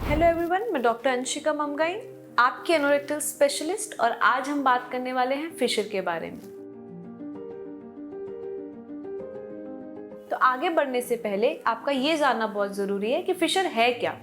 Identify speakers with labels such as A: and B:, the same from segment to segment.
A: Hello everyone, मैं doctor Anshika Mamgai, आपकी anorectal specialist, और आज हम बात करने वाले हैं फिशर के बारे में। तो आगे बढ़ने से पहले आपका ये जानना बहुत ज़रूरी है कि फिशर है क्या।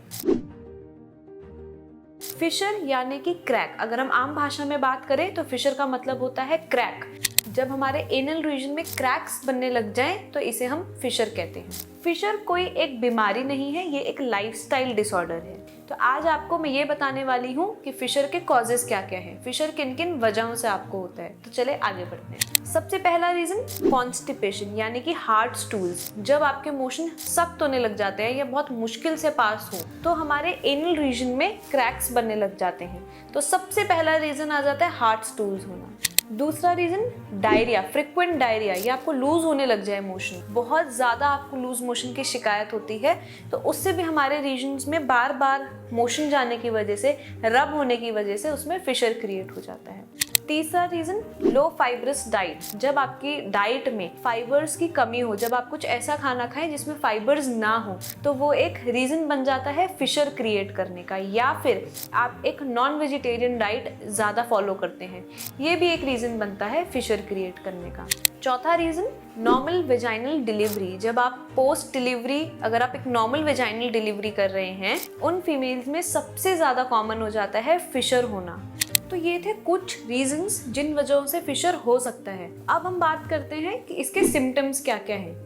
A: फिशर यानी कि क्रैक। अगर हम आम भाषा में बात करें तो फिशर का मतलब होता है क्रैक। जब हमारे एनल रीजन में क्रैक्स बनने लग जाएं तो इसे हम फिशर कहते हैं। फिशर कोई एक बीमारी नहीं है, ये एक लाइफस्टाइल डिसऑर्डर है। तो आज आपको मैं ये बताने वाली हूँ कि फिशर के कॉजेस क्या क्या हैं, फिशर किन किन वजहों से आपको होता है। तो चले आगे बढ़ते हैं। सबसे पहला रीजन कॉन्स्टिपेशन यानी कि हार्ड स्टूल्स। जब आपके मोशन सख्त होने लग जाते हैं या बहुत मुश्किल से पास हो तो हमारे एनल रीजन में क्रैक्स बनने लग जाते हैं। तो सबसे पहला रीजन आ जाता है हार्ड स्टूल्स होना। दूसरा रीजन डायरिया, फ्रिक्वेंट डायरिया, ये आपको लूज होने लग जाए मोशन, बहुत ज़्यादा आपको लूज मोशन की शिकायत होती है तो उससे भी हमारे रीजन्स में बार बार मोशन जाने की वजह से, रब होने की वजह से उसमें फिशर क्रिएट हो जाता है। तीसरा रीजन लो फाइब्रस डाइट। जब आपकी डाइट में फाइबर्स की कमी हो, जब आप कुछ ऐसा खाना खाएं जिसमें फाइबर्स ना हो, तो वो एक रीजन बन जाता है फिशर क्रिएट करने का। या फिर आप एक नॉन वेजिटेरियन डाइट ज़्यादा फॉलो करते हैं, ये भी एक रीजन बनता है फिशर क्रिएट करने का। चौथा रीजन नॉर्मल वेजाइनल डिलीवरी। जब आप पोस्ट डिलीवरी, अगर आप एक नॉर्मल वेजाइनल डिलीवरी कर रहे हैं, उन फीमेल्स में सबसे ज़्यादा कॉमन हो जाता है फिशर होना। तो ये थे कुछ रीजंस जिन वजहों से फिशर हो सकता है। अब हम बात करते हैं कि इसके सिम्टम्स क्या क्या हैं।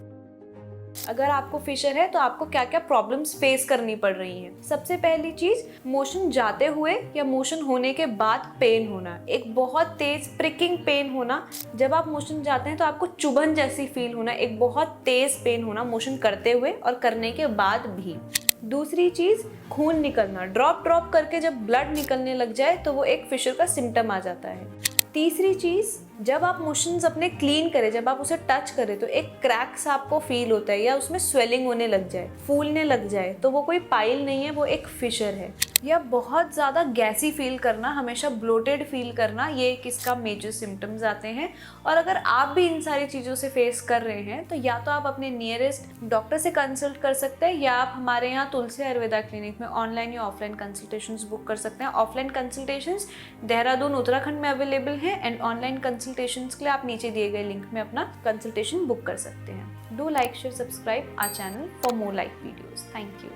A: अगर आपको फिशर है तो आपको क्या क्या प्रॉब्लम्स फेस करनी पड़ रही हैं। सबसे पहली चीज, मोशन जाते हुए या मोशन होने के बाद पेन होना, एक बहुत तेज प्रिकिंग पेन होना। जब आप मोशन जाते हैं तो आपको चुभन जैसी फील होना, एक बहुत तेज पेन होना मोशन करते हुए और करने के बाद भी। दूसरी चीज, खून निकलना, ड्रॉप ड्रॉप करके जब ब्लड निकलने लग जाए तो वो एक फिशर का सिम्टम आ जाता है। तीसरी चीज, जब आप मोशंस अपने क्लीन करें, जब आप उसे टच करें तो एक क्रैक सा आपको फील होता है या उसमें स्वेलिंग होने लग जाए, फूलने लग जाए, तो वो कोई पाइल नहीं है, वो एक फिशर है। या बहुत ज़्यादा गैसी फील करना, हमेशा ब्लोटेड फील करना, ये एक इसका मेजर सिम्टम्स आते हैं। और अगर आप भी इन सारी चीज़ों से फेस कर रहे हैं तो या तो आप अपने नियरेस्ट डॉक्टर से कंसल्ट कर सकते हैं या आप हमारे यहाँ तुलसी आयुर्वेदा क्लिनिक में ऑनलाइन या ऑफलाइन कंसल्टेशंस बुक कर सकते हैं। ऑफलाइन कंसल्टेशंस देहरादून उत्तराखंड में अवेलेबल हैं एंड ऑनलाइन कंसल्टेशंस के लिए आप नीचे दिए गए लिंक में अपना कंसल्टेशन बुक कर सकते हैं। Do like, share, subscribe our channel for more like videos. Thank you.